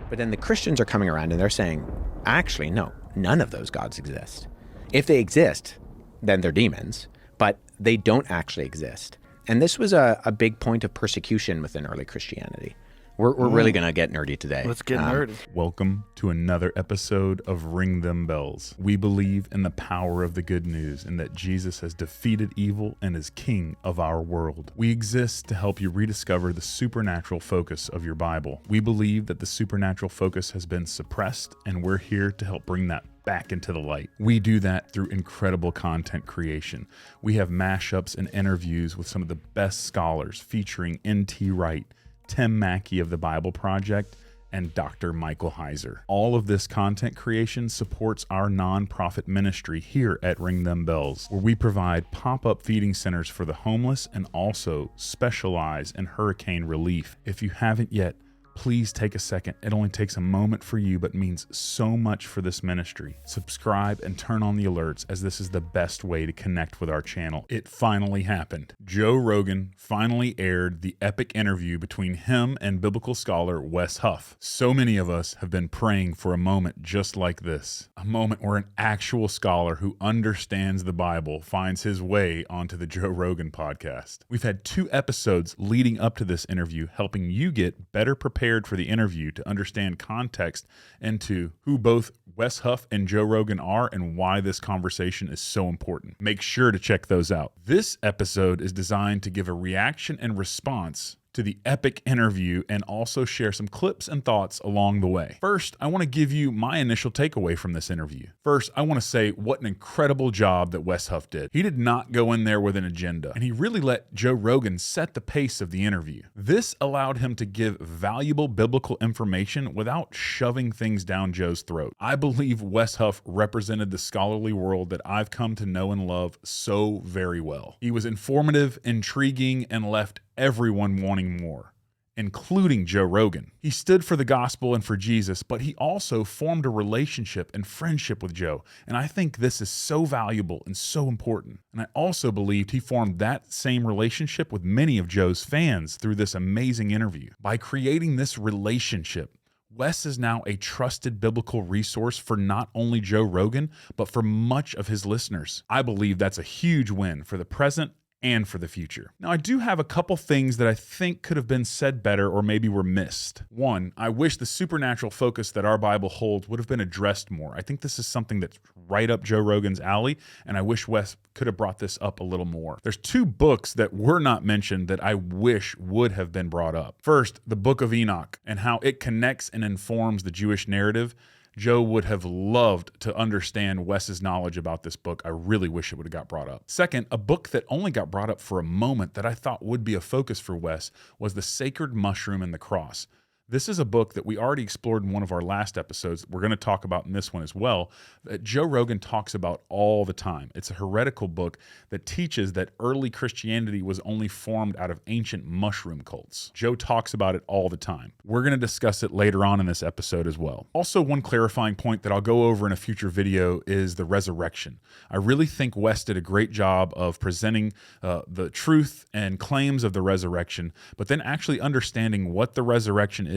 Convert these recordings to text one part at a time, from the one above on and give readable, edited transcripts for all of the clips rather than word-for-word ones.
But then the Christians are coming around and they're saying, actually, no, none of those gods exist. If they exist, then they're demons, but they don't actually exist. And this was a big point of persecution within early Christianity. We're really going to get nerdy today. Let's get nerdy. Welcome to another episode of Ring Them Bells. We believe in the power of the good news and that Jesus has defeated evil and is king of our world. We exist to help you rediscover the supernatural focus of your Bible. We believe that the supernatural focus has been suppressed, and we're here to help bring that back into the light. We do that through incredible content creation. We have mashups and interviews with some of the best scholars featuring N.T. Wright, Tim Mackey of the Bible Project, and Dr. Michael Heiser. All of this content creation supports our nonprofit ministry here at Ring Them Bells, where we provide pop-up feeding centers for the homeless and also specialize in hurricane relief. If you haven't yet, please take a second. It only takes a moment for you, but means so much for this ministry. Subscribe and turn on the alerts, as this is the best way to connect with our channel. It finally happened. Joe Rogan finally aired the epic interview between him and biblical scholar Wes Huff. So many of us have been praying for a moment just like this. A moment where an actual scholar who understands the Bible finds his way onto the Joe Rogan podcast. We've had 2 episodes leading up to this interview, helping you get better prepared for the interview to understand context into who both Wes Huff and Joe Rogan are and why this conversation is so important. Make sure to check those out. This episode is designed to give a reaction and response to the epic interview and also share some clips and thoughts along the way. First, I want to give you my initial takeaway from this interview. First, I want to say what an incredible job that Wes Huff did. He did not go in there with an agenda, and he really let Joe Rogan set the pace of the interview. This allowed him to give valuable biblical information without shoving things down Joe's throat. I believe Wes Huff represented the scholarly world that I've come to know and love so very well. He was informative, intriguing, and left everyone wanting more, including Joe Rogan. He stood for the gospel and for Jesus, but he also formed a relationship and friendship with Joe, and I think this is so valuable and so important. And I also believed he formed that same relationship with many of Joe's fans through this amazing interview. By creating this relationship, Wes is now a trusted biblical resource for not only Joe Rogan, but for much of his listeners. I believe that's a huge win for the present and for the future. Now, I do have a couple things that I think could have been said better or maybe were missed. One, I wish the supernatural focus that our Bible holds would have been addressed more. I think this is something that's right up Joe Rogan's alley, and I wish Wes could have brought this up a little more. There's 2 books that were not mentioned that I wish would have been brought up. First, the Book of Enoch and how it connects and informs the Jewish narrative. Joe would have loved to understand Wes's knowledge about this book. I really wish it would have got brought up. Second, a book that only got brought up for a moment that I thought would be a focus for Wes was The Sacred Mushroom and the Cross. This is a book that we already explored in one of our last episodes. We're going to talk about in this one as well, that Joe Rogan talks about all the time. It's a heretical book that teaches that early Christianity was only formed out of ancient mushroom cults. Joe talks about it all the time. We're going to discuss it later on in this episode as well. Also, one clarifying point that I'll go over in a future video is the resurrection. I really think Wes did a great job of presenting the truth and claims of the resurrection, but then actually understanding what the resurrection is.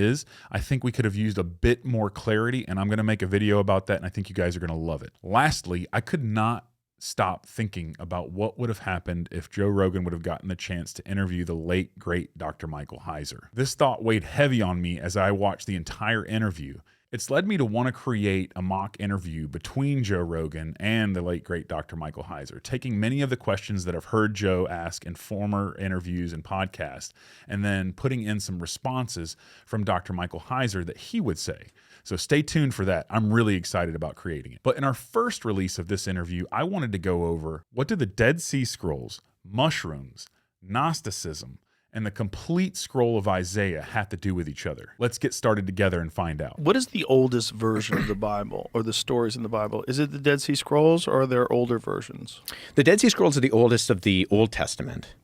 I think we could have used a bit more clarity, and I'm going to make a video about that, and I think you guys are going to love it. Lastly, I could not stop thinking about what would have happened if Joe Rogan would have gotten the chance to interview the late, great Dr. Michael Heiser. This thought weighed heavy on me as I watched the entire interview. It's led me to want to create a mock interview between Joe Rogan and the late, great Dr. Michael Heiser, taking many of the questions that I've heard Joe ask in former interviews and podcasts, and then putting in some responses from Dr. Michael Heiser that he would say. So stay tuned for that. I'm really excited about creating it. But in our first release of this interview, I wanted to go over what did the Dead Sea Scrolls, mushrooms, Gnosticism, and the complete scroll of Isaiah have to do with each other. Let's get started together and find out. What is the oldest version of the Bible or the stories in the Bible? Is it the Dead Sea Scrolls or are there older versions? The Dead Sea Scrolls are the oldest of the Old Testament.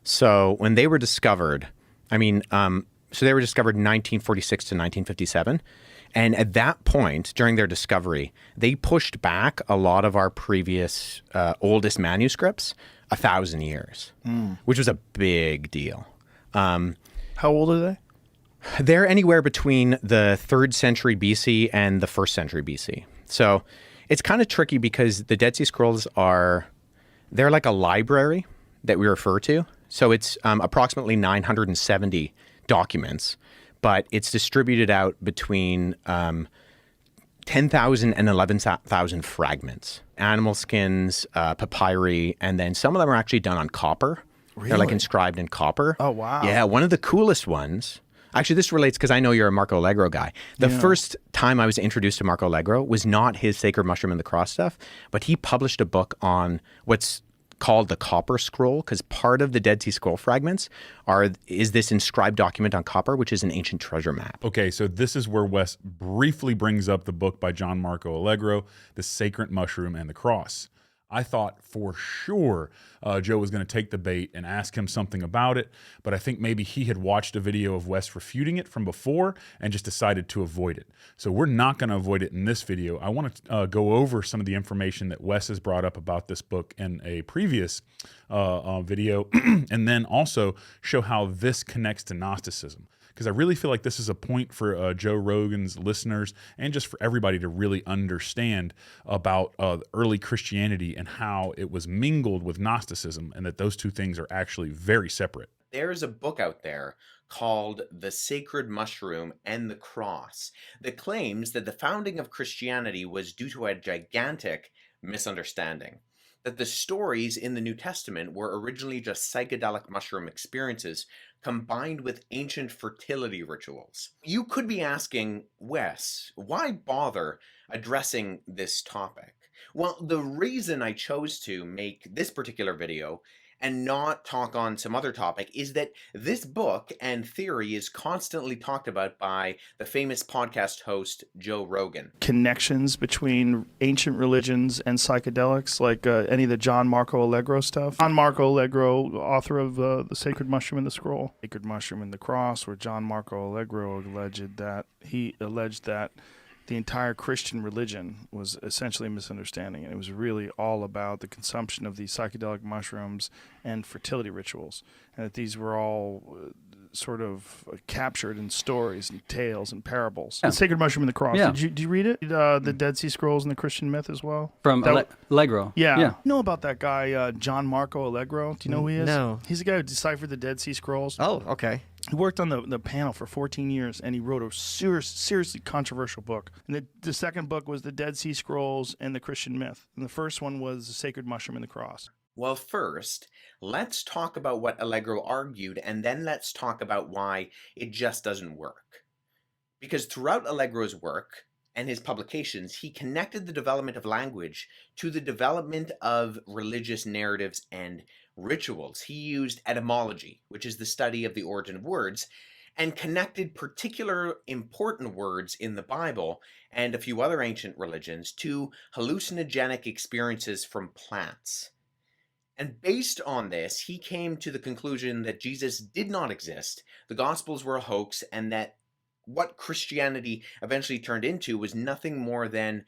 So when they were discovered, so they were discovered in 1946 to 1957. And at that point, during their discovery, they pushed back a lot of our previous oldest manuscripts 1,000 years, which was a big deal. How old are they? They're anywhere between the 3rd century BC and the 1st century BC. So it's kind of tricky because the Dead Sea Scrolls they're like a library that we refer to. So it's approximately 970 documents, but it's distributed out between 10,000 and 11,000 fragments, animal skins, papyri, and then some of them are actually done on copper. Really? They're like inscribed in copper. Oh, wow. Yeah, one of the coolest ones. Actually, this relates because I know you're a Marco Allegro guy. The first time I was introduced to Marco Allegro was not his Sacred Mushroom and the Cross stuff, but he published a book on what's called the Copper Scroll, because part of the Dead Sea Scroll fragments is this inscribed document on copper, which is an ancient treasure map. Okay, so this is where Wes briefly brings up the book by John Marco Allegro, The Sacred Mushroom and the Cross. I thought for sure Joe was going to take the bait and ask him something about it, but I think maybe he had watched a video of Wes refuting it from before and just decided to avoid it. So we're not going to avoid it in this video. I want to go over some of the information that Wes has brought up about this book in a previous video, and then also show how this connects to Gnosticism. Because I really feel like this is a point for Joe Rogan's listeners and just for everybody to really understand about early Christianity and how it was mingled with Gnosticism, and that those two things are actually very separate. There's a book out there called The Sacred Mushroom and the Cross that claims that the founding of Christianity was due to a gigantic misunderstanding. That the stories in the New Testament were originally just psychedelic mushroom experiences combined with ancient fertility rituals. You could be asking, Wes, why bother addressing this topic? Well, the reason I chose to make this particular video and not talk on some other topic is that this book and theory is constantly talked about by the famous podcast host Joe Rogan. Connections between ancient religions and psychedelics, like any of the John Marco Allegro stuff. John Marco Allegro, author of The Sacred Mushroom and the Scroll, Sacred Mushroom and the Cross, where John Marco Allegro alleged that the entire Christian religion was essentially a misunderstanding, and it was really all about the consumption of these psychedelic mushrooms and fertility rituals, and that these were all sort of captured in stories and tales and parables. The Sacred Mushroom and the Cross. Yeah. Did you read it? The Dead Sea Scrolls and the Christian Myth as well? From Allegro. Yeah. You know about that guy, John Marco Allegro? Do you know who he is? No. He's the guy who deciphered the Dead Sea Scrolls. Oh, okay. He worked on the panel for 14 years, and he wrote a seriously controversial book. And the second book was the Dead Sea Scrolls and the Christian Myth. And the first one was the Sacred Mushroom and the Cross. Well, first, let's talk about what Allegro argued, and then let's talk about why it just doesn't work. Because throughout Allegro's work and his publications, he connected the development of language to the development of religious narratives and rituals. He used etymology, which is the study of the origin of words, and connected particular important words in the Bible and a few other ancient religions to hallucinogenic experiences from plants. And based on this, he came to the conclusion that Jesus did not exist, the Gospels were a hoax, and that what Christianity eventually turned into was nothing more than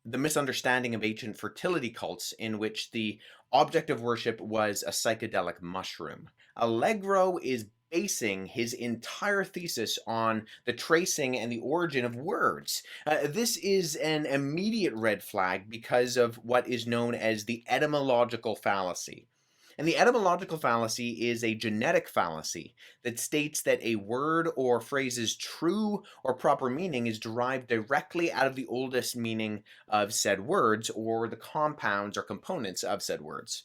the misunderstanding of ancient fertility cults in which the object of worship was a psychedelic mushroom. Allegro is basing his entire thesis on the tracing and the origin of words. This is an immediate red flag because of what is known as the etymological fallacy. And the etymological fallacy is a genetic fallacy that states that a word or phrase's true or proper meaning is derived directly out of the oldest meaning of said words or the compounds or components of said words.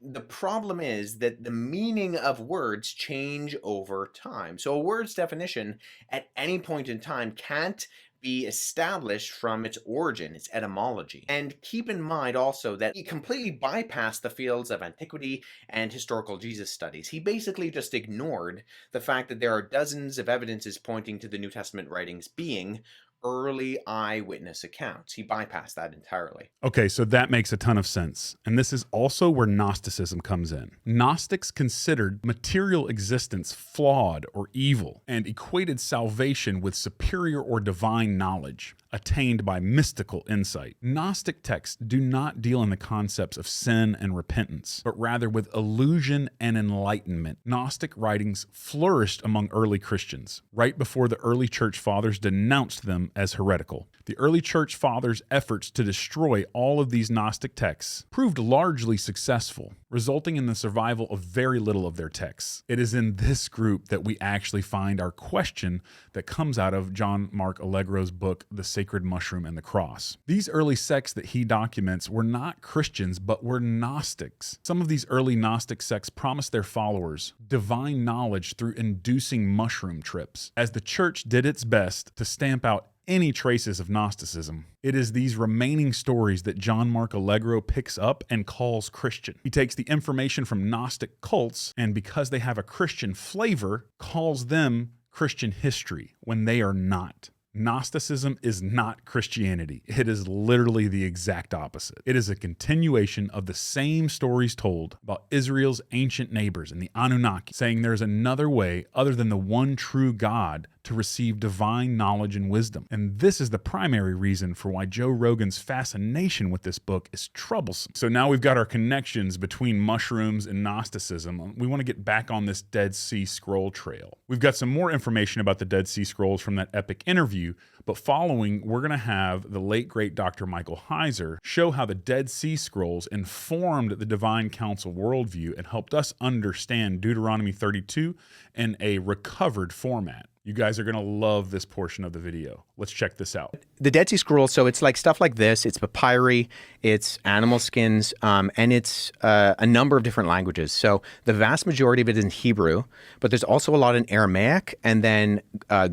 The problem is that the meaning of words change over time. So a word's definition at any point in time can't be established from its origin, its etymology. And keep in mind also that he completely bypassed the fields of antiquity and historical Jesus studies. He basically just ignored the fact that there are dozens of evidences pointing to the New Testament writings being early eyewitness accounts. He bypassed that entirely. Okay, so that makes a ton of sense. And this is also where Gnosticism comes in. Gnostics considered material existence flawed or evil and equated salvation with superior or divine knowledge attained by mystical insight. Gnostic texts do not deal in the concepts of sin and repentance, but rather with illusion and enlightenment. Gnostic writings flourished among early Christians, right before the early church fathers denounced them as heretical. The early church fathers' efforts to destroy all of these Gnostic texts proved largely successful, resulting in the survival of very little of their texts. It is in this group that we actually find our question that comes out of John Mark Allegro's book, The Sacred Mushroom and the Cross. These early sects that he documents were not Christians, but were Gnostics. Some of these early Gnostic sects promised their followers divine knowledge through inducing mushroom trips. As the church did its best to stamp out any traces of Gnosticism, it is these remaining stories that John Mark Allegro picks up and calls Christian. He takes the information from Gnostic cults, and because they have a Christian flavor, calls them Christian history when they are not. Gnosticism is not Christianity. It is literally the exact opposite. It is a continuation of the same stories told about Israel's ancient neighbors and the Anunnaki, saying there's another way other than the one true God to receive divine knowledge and wisdom. And this is the primary reason for why Joe Rogan's fascination with this book is troublesome. So now we've got our connections between mushrooms and Gnosticism. We want to get back on this Dead Sea Scroll trail. We've got some more information about the Dead Sea Scrolls from that epic interview, but following, we're going to have the late, great Dr. Michael Heiser show how the Dead Sea Scrolls informed the Divine Council worldview and helped us understand Deuteronomy 32 in a recovered format. You guys are going to love this portion of the video. Let's check this out. The Dead Sea Scrolls, so it's like stuff like this. It's papyri, it's animal skins, and it's a number of different languages. So the vast majority of it is in Hebrew, but there's also a lot in Aramaic and then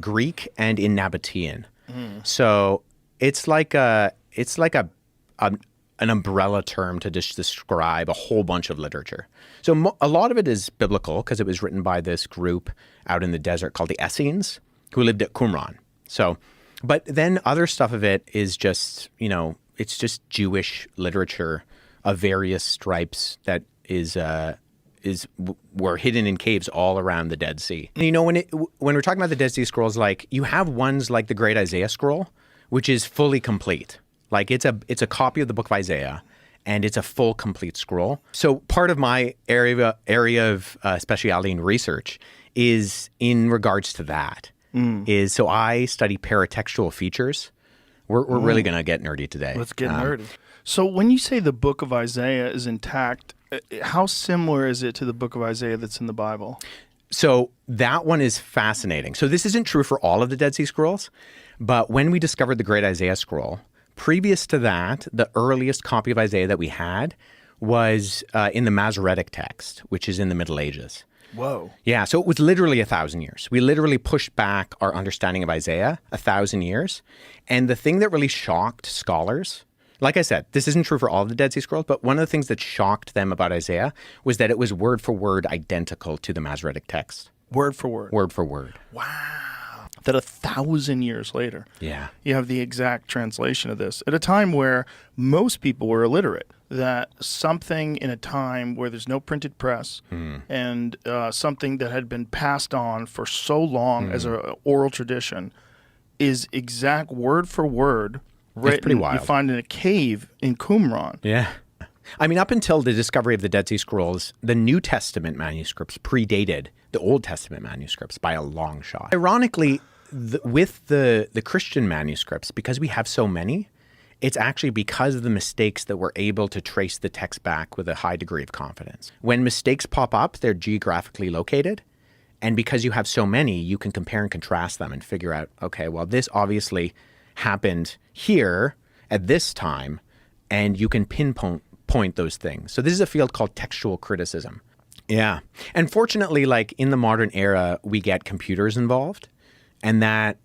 Greek and in Nabatean. So it's like an umbrella term to describe a whole bunch of literature. So a lot of it is biblical because it was written by this group out in the desert called the Essenes who lived at Qumran. So, but then other stuff of it is just, it's just Jewish literature of various stripes that were hidden in caves all around the Dead Sea. And, when we're talking about the Dead Sea Scrolls, like you have ones like the Great Isaiah Scroll, which is fully complete. Like it's a copy of the book of Isaiah, and it's a full, complete scroll. So part of my area of speciality and research is in regards to that. So I study paratextual features. We're really going to get nerdy today. Let's get nerdy. So when you say the book of Isaiah is intact, how similar is it to the book of Isaiah that's in the Bible? So that one is fascinating. So this isn't true for all of the Dead Sea Scrolls, but when we discovered the Great Isaiah Scroll, previous to that, the earliest copy of Isaiah that we had was in the Masoretic Text, which is in the Middle Ages. Whoa. Yeah, so it was literally 1,000 years. We literally pushed back our understanding of Isaiah 1,000 years. And the thing that really shocked scholars, like I said, this isn't true for all of the Dead Sea Scrolls, but one of the things that shocked them about Isaiah was that it was word for word identical to the Masoretic Text. Word for word? Word for word. Wow. That 1,000 years later, you have the exact translation of this at a time where most people were illiterate. That something in a time where there's no printed press and something that had been passed on for so long as an oral tradition is exact word for word written. It's pretty wild. You find in a cave in Qumran. Yeah. I mean, up until the discovery of the Dead Sea Scrolls, the New Testament manuscripts predated the Old Testament manuscripts by a long shot. Ironically, with the Christian manuscripts, because we have so many, it's actually because of the mistakes that we're able to trace the text back with a high degree of confidence. When mistakes pop up, they're geographically located. And because you have so many, you can compare and contrast them and figure out, okay, well, this obviously happened here at this time, and you can pinpoint those things. So this is a field called textual criticism. Yeah. And fortunately, like in the modern era, we get computers involved, and that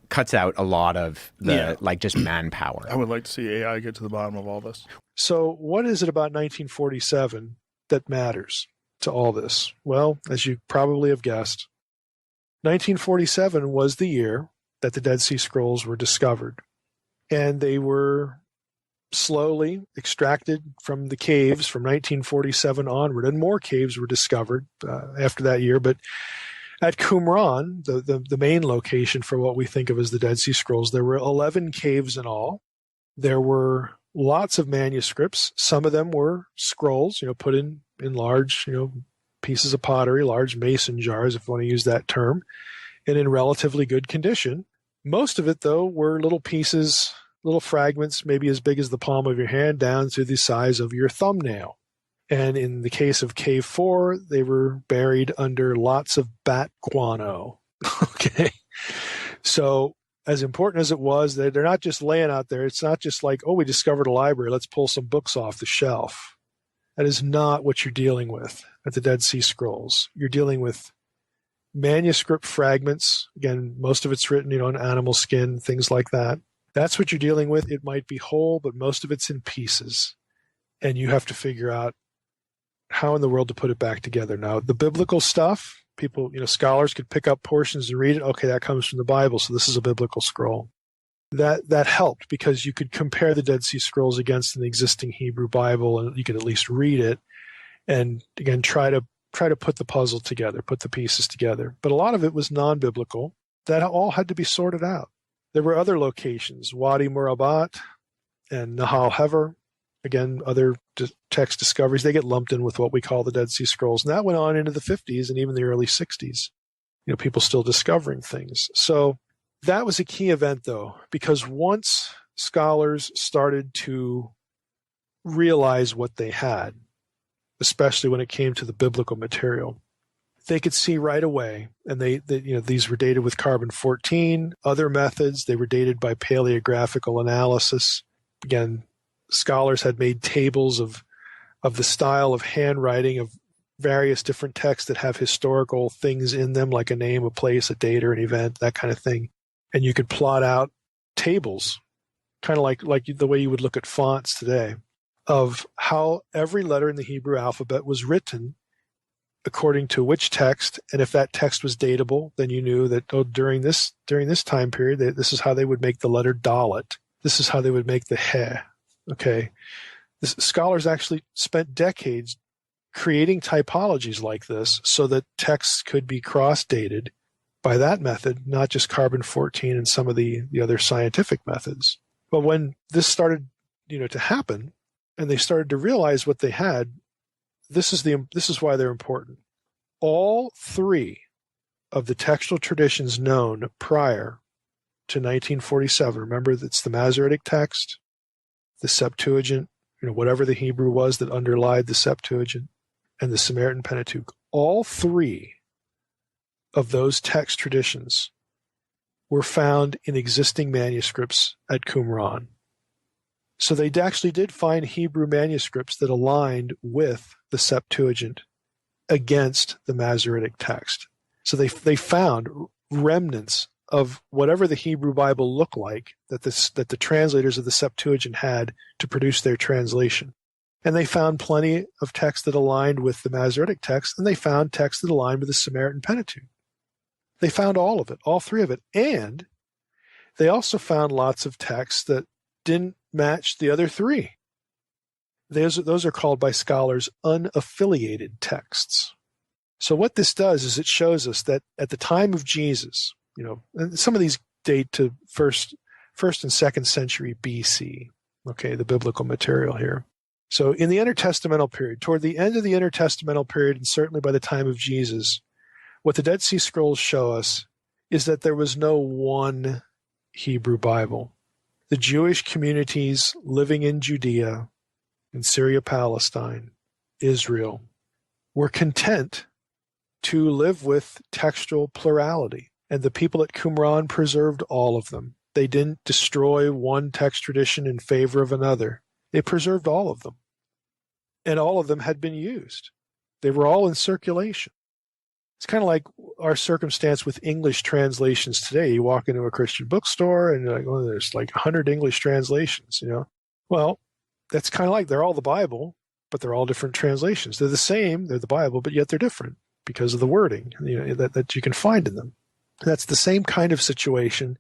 cuts out a lot of the like just manpower. I would like to see AI get to the bottom of all this. So what is it about 1947 that matters to all this? Well, as you probably have guessed, 1947 was the year that the Dead Sea Scrolls were discovered. And they were slowly extracted from the caves from 1947 onward, and more caves were discovered after that year. But at Qumran, the main location for what we think of as the Dead Sea Scrolls, there were 11 caves in all. There were lots of manuscripts. Some of them were scrolls, put in large, pieces of pottery, large mason jars, if you want to use that term, and in relatively good condition. Most of it, though, were little pieces, little fragments, maybe as big as the palm of your hand, down to the size of your thumbnail. And in the case of Cave 4, they were buried under lots of bat guano. Okay. So as important as it was, they're not just laying out there. It's not just like, oh, we discovered a library, let's pull some books off the shelf. That is not what you're dealing with at the Dead Sea Scrolls. You're dealing with manuscript fragments. Again, most of it's written, in animal skin, things like that. That's what you're dealing with. It might be whole, but most of it's in pieces. And you have to figure out how in the world to put it back together. Now, the biblical stuff, people, scholars could pick up portions and read it. Okay, that comes from the Bible, so this is a biblical scroll. That helped because you could compare the Dead Sea Scrolls against an existing Hebrew Bible, and you could at least read it. And again, try to put the puzzle together, put the pieces together. But a lot of it was non-biblical. That all had to be sorted out. There were other locations, Wadi Murabat and Nahal Hever. Again, other text discoveries. They get lumped in with what we call the Dead Sea Scrolls. And that went on into the 50s and even the early 60s. People still discovering things. So that was a key event, though, because once scholars started to realize what they had, especially when it came to the biblical material, they could see right away, and these were dated with carbon-14, other methods. They were dated by paleographical analysis. Again, scholars had made tables of the style of handwriting of various different texts that have historical things in them, like a name, a place, a date, or an event, that kind of thing. And you could plot out tables, kind of like the way you would look at fonts today, of how every letter in the Hebrew alphabet was written according to which text, and if that text was datable, then you knew that during this time period, this is how they would make the letter Dalet. This is how they would make the He. Okay, scholars actually spent decades creating typologies like this so that texts could be cross-dated by that method, not just carbon-14 and some of the other scientific methods. But when this started, to happen, and they started to realize what they had, this is why they're important. All three of the textual traditions known prior to 1947, remember it's the Masoretic Text, the Septuagint, whatever the Hebrew was that underlied the Septuagint, and the Samaritan Pentateuch, all three of those text traditions were found in existing manuscripts at Qumran. So they actually did find Hebrew manuscripts that aligned with the Septuagint against the Masoretic Text. So they found remnants of whatever the Hebrew Bible looked like that the translators of the Septuagint had to produce their translation. And they found plenty of text that aligned with the Masoretic Text, and they found text that aligned with the Samaritan Pentateuch. They found all of it, all three of it. And they also found lots of texts that didn't match the other three. Those are called by scholars unaffiliated texts. So what this does is it shows us that at the time of Jesus, and some of these date to first and second century BC, okay, the biblical material here. So in the intertestamental period, toward the end of the intertestamental period, and certainly by the time of Jesus, what the Dead Sea Scrolls show us is that there was no one Hebrew Bible. The Jewish communities living in Judea, in Syria, Palestine, Israel, were content to live with textual plurality. And the people at Qumran preserved all of them. They didn't destroy one text tradition in favor of another. They preserved all of them. And all of them had been used. They were all in circulation. It's kind of like our circumstance with English translations today. You walk into a Christian bookstore and you're like, oh, there's like 100 English translations, Well, that's kind of like they're all the Bible, but they're all different translations. They're the same, they're the Bible, but yet they're different because of the wording that you can find in them. That's the same kind of situation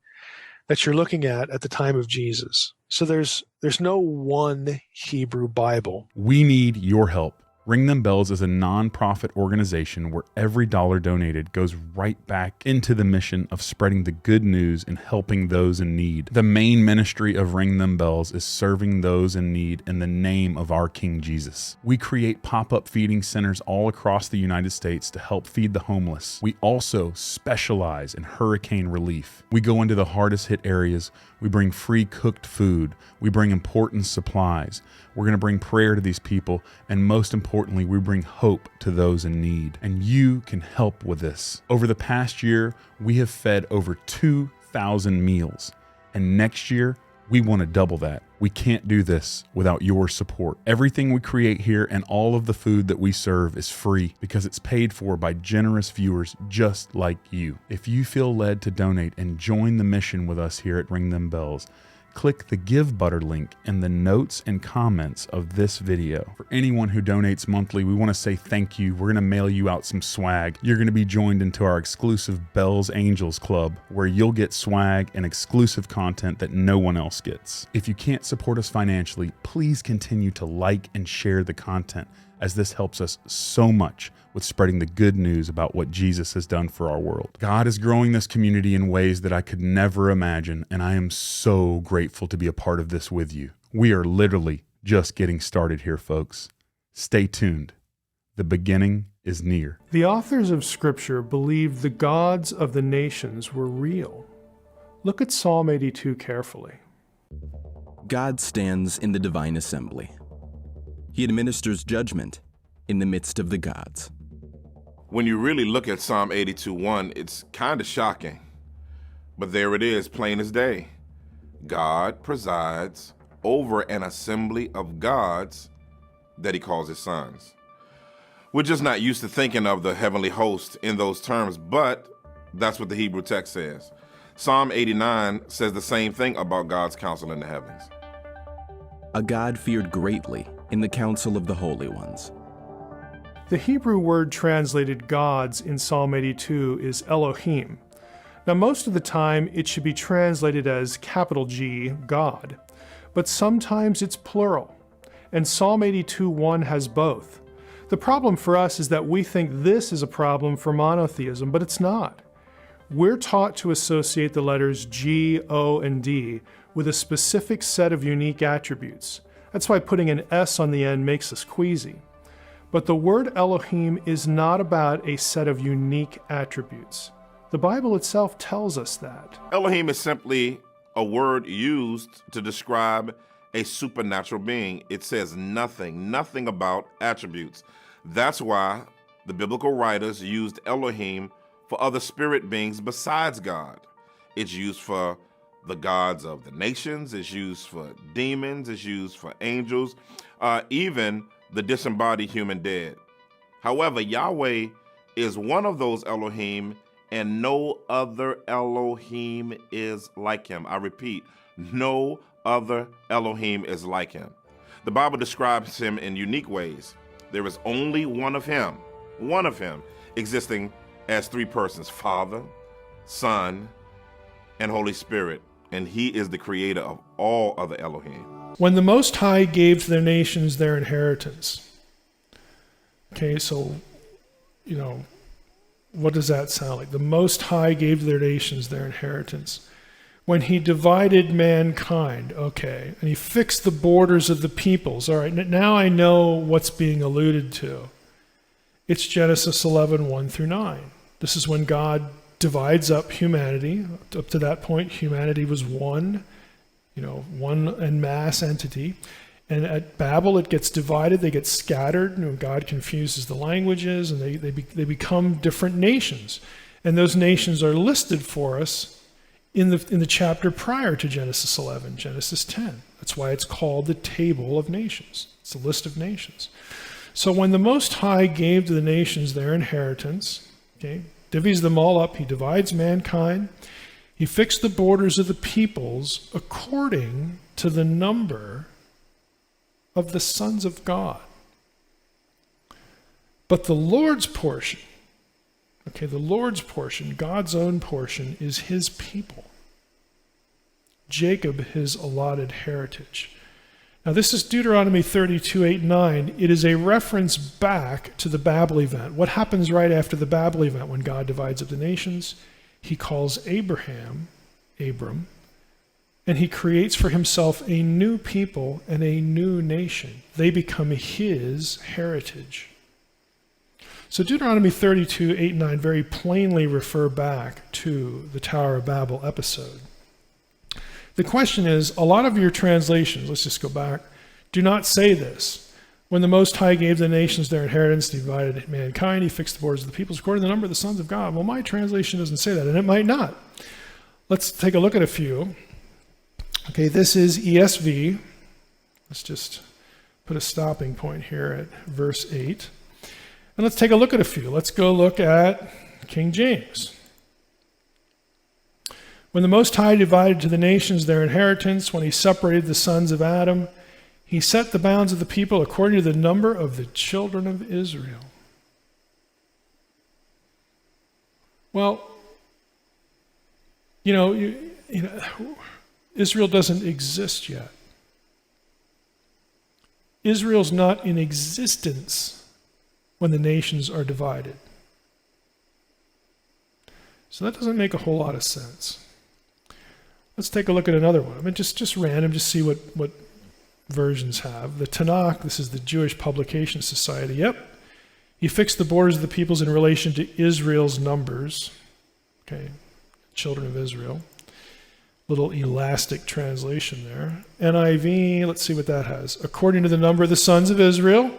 that you're looking at the time of Jesus. So there's no one Hebrew Bible. We need your help. Ring Them Bells is a non-profit organization where every dollar donated goes right back into the mission of spreading the good news and helping those in need. The main ministry of Ring Them Bells is serving those in need in the name of our King Jesus. We create pop-up feeding centers all across the United States to help feed the homeless. We also specialize in hurricane relief. We go into the hardest hit areas. We bring free cooked food. We bring important supplies. We're going to bring prayer to these people, and most importantly, we bring hope to those in need. And you can help with this. Over the past year, we have fed over 2,000 meals, and next year, we want to double that. We can't do this without your support. Everything we create here and all of the food that we serve is free because it's paid for by generous viewers just like you. If you feel led to donate and join the mission with us here at Ring Them Bells, click the Give Butter link in the notes and comments of this video. For anyone who donates monthly, we want to say thank you. We're going to mail you out some swag. You're going to be joined into our exclusive Bells Angels Club, where you'll get swag and exclusive content that no one else gets. If you can't support us financially, please continue to like and share the content, as this helps us so much with spreading the good news about what Jesus has done for our world. God is growing this community in ways that I could never imagine, and I am so grateful to be a part of this with you. We are literally just getting started here, folks. Stay tuned. The beginning is near. The authors of Scripture believed the gods of the nations were real. Look at Psalm 82 carefully. God stands in the divine assembly. He administers judgment in the midst of the gods. When you really look at Psalm 82:1, it's kind of shocking. But there it is, plain as day. God presides over an assembly of gods that he calls his sons. We're just not used to thinking of the heavenly host in those terms, but that's what the Hebrew text says. Psalm 89 says the same thing about God's counsel in the heavens. A God feared greatly in the council of the holy ones. The Hebrew word translated gods in Psalm 82 is Elohim. Now, most of the time, it should be translated as capital G, God, but sometimes it's plural, and Psalm 82:1 has both. The problem for us is that we think this is a problem for monotheism, but it's not. We're taught to associate the letters G, O, and D with a specific set of unique attributes. That's why putting an S on the end makes us queasy. But the word Elohim is not about a set of unique attributes. The Bible itself tells us that. Elohim is simply a word used to describe a supernatural being. It says nothing about attributes. That's why the biblical writers used Elohim for other spirit beings besides God. It's used for the gods of the nations, it's used for demons, it's used for angels, even the disembodied human dead. However, Yahweh is one of those Elohim, and no other Elohim is like him. I repeat, no other Elohim is like him. The Bible describes him in unique ways. There is only one of him, existing as three persons, Father, Son, and Holy Spirit, and he is the creator of all other Elohim. When the Most High gave to their nations their inheritance. Okay, so, what does that sound like? The Most High gave to their nations their inheritance. When he divided mankind, okay, and he fixed the borders of the peoples. All right, now I know what's being alluded to. It's Genesis 11, 1 through 9. This is when God divides up humanity. Up to that point, humanity was one en masse entity. And at Babel, it gets divided, they get scattered. God confuses the languages, and they become different nations. And those nations are listed for us in the chapter prior to Genesis 11, Genesis 10. That's why it's called the Table of Nations. It's a list of nations. So when the Most High gave to the nations their inheritance, okay, divvies them all up, he divides mankind. He fixed the borders of the peoples according to the number of the sons of God. But the Lord's portion, okay, the Lord's portion, God's own portion, is his people. Jacob his allotted heritage. Now this is Deuteronomy 32:8-9. It is a reference back to the Babel event. What happens right after the Babel event when God divides up the nations? He calls Abram, and he creates for himself a new people and a new nation. They become his heritage. So Deuteronomy 32:8-9 very plainly refer back to the Tower of Babel episode. The question is, a lot of your translations, let's just go back, do not say this. When the Most High gave the nations their inheritance, divided mankind, he fixed the borders of the peoples according to the number of the sons of God. Well, my translation doesn't say that, and it might not. Let's take a look at a few. Okay, this is ESV. Let's just put a stopping point here at verse 8. And let's take a look at a few. Let's go look at King James. When the Most High divided to the nations their inheritance, when he separated the sons of Adam, he set the bounds of the people according to the number of the children of Israel. Well, Israel doesn't exist yet. Israel's not in existence when the nations are divided. So that doesn't make a whole lot of sense. Let's take a look at another one. I mean, just random, just see what versions have. The Tanakh, this is the Jewish Publication Society. Yep. He fixed the borders of the peoples in relation to Israel's numbers. Okay, children of Israel. Little elastic translation there. NIV, let's see what that has. According to the number of the sons of Israel.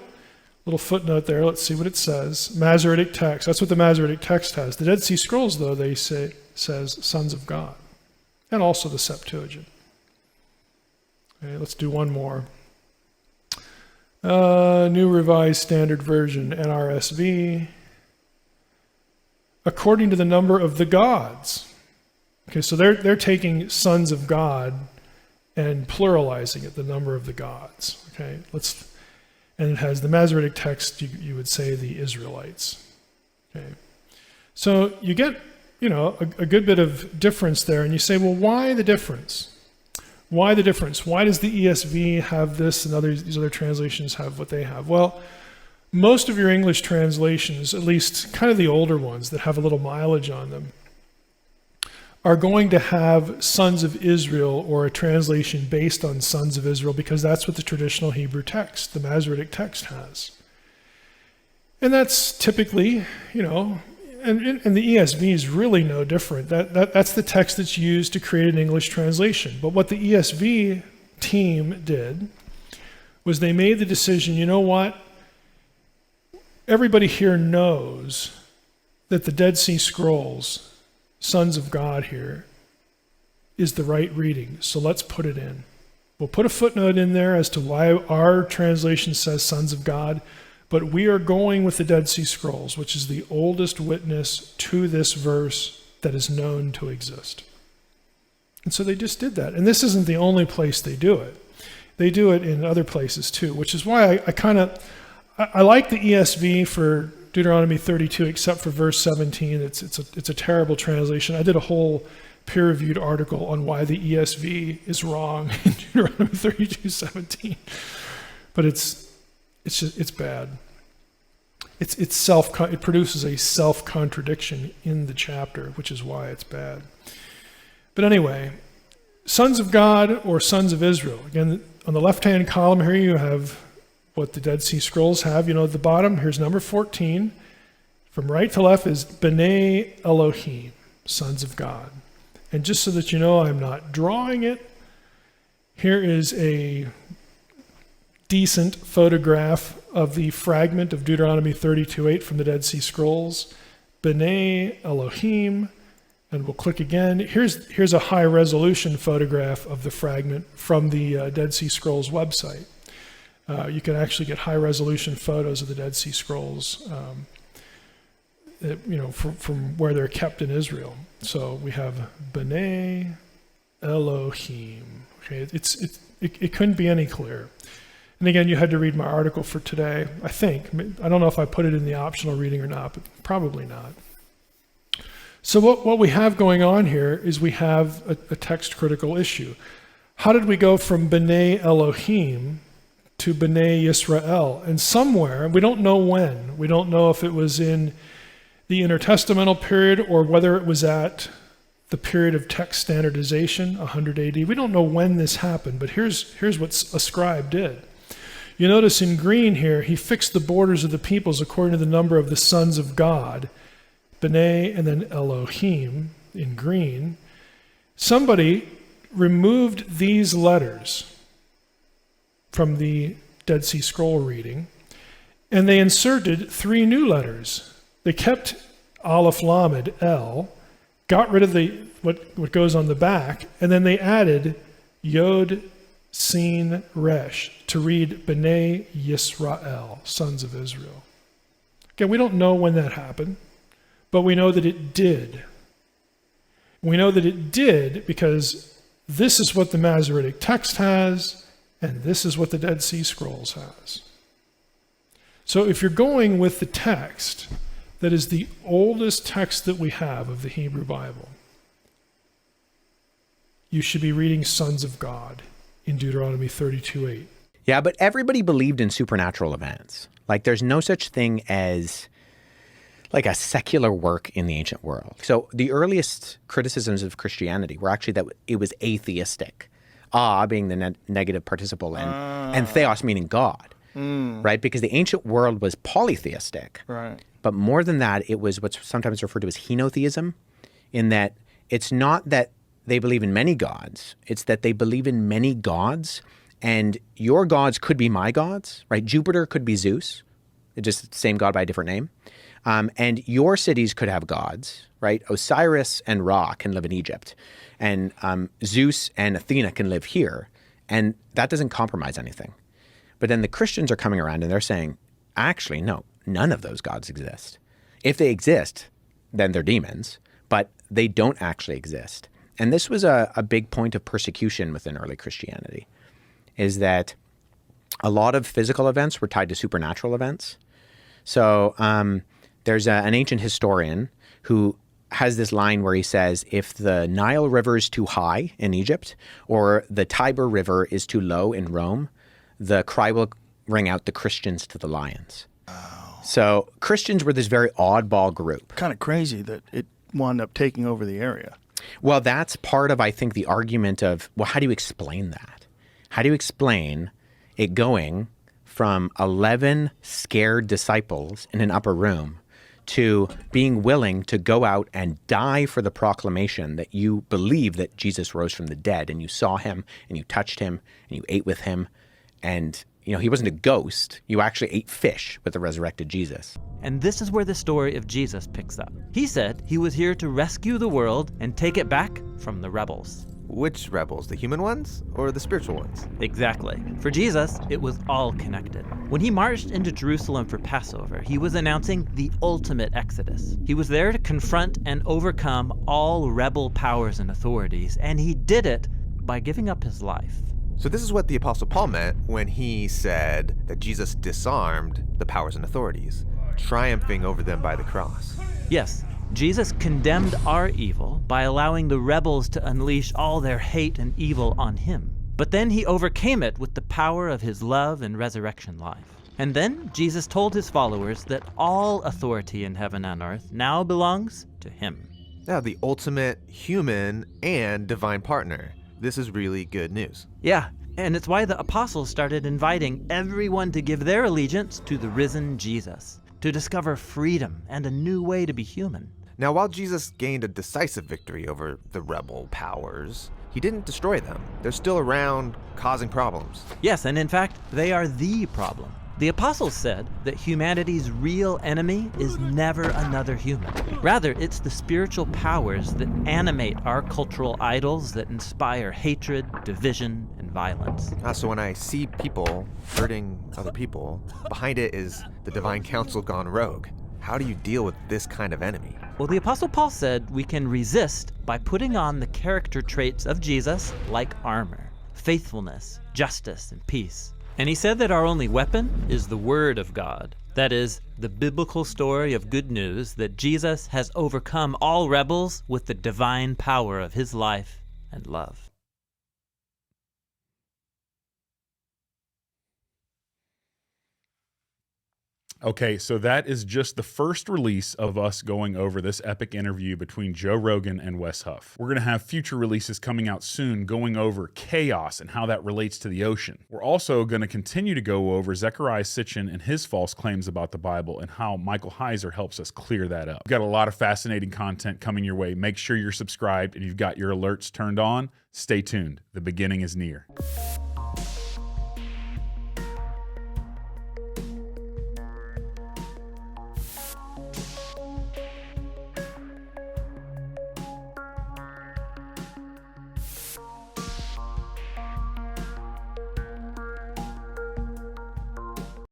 Little footnote there, let's see what it says. Masoretic Text, that's what the Masoretic Text has. The Dead Sea Scrolls, though, they say, says sons of God. And also the Septuagint. Okay, let's do one more. New Revised Standard Version, NRSV. According to the number of the gods. Okay, so they're taking sons of God and pluralizing it, the number of the gods. Okay, and it has the Masoretic Text, you would say the Israelites. Okay, so you get a good bit of difference there, and you say, well, why the difference? Why the difference? Why does the ESV have this and these other translations have what they have? Well, most of your English translations, at least kind of the older ones that have a little mileage on them, are going to have sons of Israel or a translation based on sons of Israel because that's what the traditional Hebrew text, the Masoretic Text, has. And that's typically, and the ESV is really no different. That's the text that's used to create an English translation. But what the ESV team did was they made the decision, you know what? Everybody here knows that the Dead Sea Scrolls, sons of God here, is the right reading. So let's put it in. We'll put a footnote in there as to why our translation says sons of God. But we are going with the Dead Sea Scrolls, which is the oldest witness to this verse that is known to exist. And so they just did that. And this isn't the only place they do it. They do it in other places too, which is why I like the ESV for Deuteronomy 32, except for verse 17. It's a terrible translation. I did a whole peer-reviewed article on why the ESV is wrong in Deuteronomy 32:17. But it's bad. It produces a self-contradiction in the chapter, which is why it's bad. But anyway, sons of God or sons of Israel. Again, on the left-hand column here you have what the Dead Sea Scrolls have. At the bottom, here's number 14. From right to left is B'nai Elohim, sons of God. And just so that you know I'm not drawing it, here is a decent photograph of the fragment of Deuteronomy 32:8 from the Dead Sea Scrolls. B'nai Elohim, and we'll click again. Here's a high-resolution photograph of the fragment from the Dead Sea Scrolls website. You can actually get high-resolution photos of the Dead Sea Scrolls, from where they're kept in Israel. So we have B'nai Elohim. Okay, it couldn't be any clearer. And again, you had to read my article for today, I think. I don't know if I put it in the optional reading or not, but probably not. So what we have going on here is we have a text critical issue. How did we go from B'nai Elohim to B'nai Yisrael? And somewhere, we don't know when, we don't know if it was in the intertestamental period or whether it was at the period of text standardization, 100 AD. We don't know when this happened, but here's what a scribe did. You notice in green here, he fixed the borders of the peoples according to the number of the sons of God, B'nai and then Elohim in green. Somebody removed these letters from the Dead Sea Scroll reading, and they inserted 3 new letters. They kept Aleph Lamed, El, got rid of what goes on the back, and then they added Yod Sin Resh to read B'nai Yisrael, sons of Israel. Again, we don't know when that happened, but we know that it did. We know that it did because this is what the Masoretic Text has, and this is what the Dead Sea Scrolls has. So if you're going with the text that is the oldest text that we have of the Hebrew Bible, you should be reading Sons of God in Deuteronomy 32:8. Yeah, but everybody believed in supernatural events. Like there's no such thing as like a secular work in the ancient world. So the earliest criticisms of Christianity were actually that it was atheistic. Being the negative participle and theos meaning God, right? Because the ancient world was polytheistic. Right. But more than that, it was what's sometimes referred to as henotheism, in that it's not that they believe in many gods, it's that they believe in many gods, and your gods could be my gods, right? Jupiter could be Zeus, just the same god by a different name. And your cities could have gods, right? Osiris and Ra can live in Egypt, and Zeus and Athena can live here, and that doesn't compromise anything. But then the Christians are coming around and they're saying, actually, no, none of those gods exist. If they exist, then they're demons, but they don't actually exist. And this was a big point of persecution within early Christianity, is that a lot of physical events were tied to supernatural events. So there's an ancient historian who has this line where he says, if the Nile River is too high in Egypt or the Tiber River is too low in Rome, the cry will ring out the Christians to the lions. Oh. So Christians were this very oddball group. Kind of crazy that it wound up taking over the area. Well, that's part of, I think, the argument of, well, how do you explain that? How do you explain it going from 11 scared disciples in an upper room to being willing to go out and die for the proclamation that you believe that Jesus rose from the dead, and you saw him and you touched him and you ate with him, and he wasn't a ghost. You actually ate fish with the resurrected Jesus. And this is where the story of Jesus picks up. He said he was here to rescue the world and take it back from the rebels. Which rebels? The human ones or the spiritual ones? Exactly. For Jesus, it was all connected. When he marched into Jerusalem for Passover, he was announcing the ultimate exodus. He was there to confront and overcome all rebel powers and authorities, and he did it by giving up his life. So this is what the Apostle Paul meant when he said that Jesus disarmed the powers and authorities, triumphing over them by the cross. Yes, Jesus condemned our evil by allowing the rebels to unleash all their hate and evil on him. But then he overcame it with the power of his love and resurrection life. And then Jesus told his followers that all authority in heaven and earth now belongs to him. Now, the ultimate human and divine partner. This is really good news. Yeah, and it's why the apostles started inviting everyone to give their allegiance to the risen Jesus, to discover freedom and a new way to be human. Now, while Jesus gained a decisive victory over the rebel powers, he didn't destroy them. They're still around, causing problems. Yes, and in fact, they are the problem. The apostles said that humanity's real enemy is never another human. Rather, it's the spiritual powers that animate our cultural idols that inspire hatred, division, and violence. So when I see people hurting other people, behind it is the divine council gone rogue. How do you deal with this kind of enemy? Well, the Apostle Paul said we can resist by putting on the character traits of Jesus like armor, faithfulness, justice, and peace. And he said that our only weapon is the Word of God. That is, the biblical story of good news that Jesus has overcome all rebels with the divine power of his life and love. Okay, so that is just the first release of us going over this epic interview between Joe Rogan and Wes Huff. We're going to have future releases coming out soon going over chaos and how that relates to the ocean. We're also going to continue to go over Zecharia Sitchin and his false claims about the Bible and how Michael Heiser helps us clear that up. We've got a lot of fascinating content coming your way. Make sure you're subscribed and you've got your alerts turned on. Stay tuned. The beginning is near.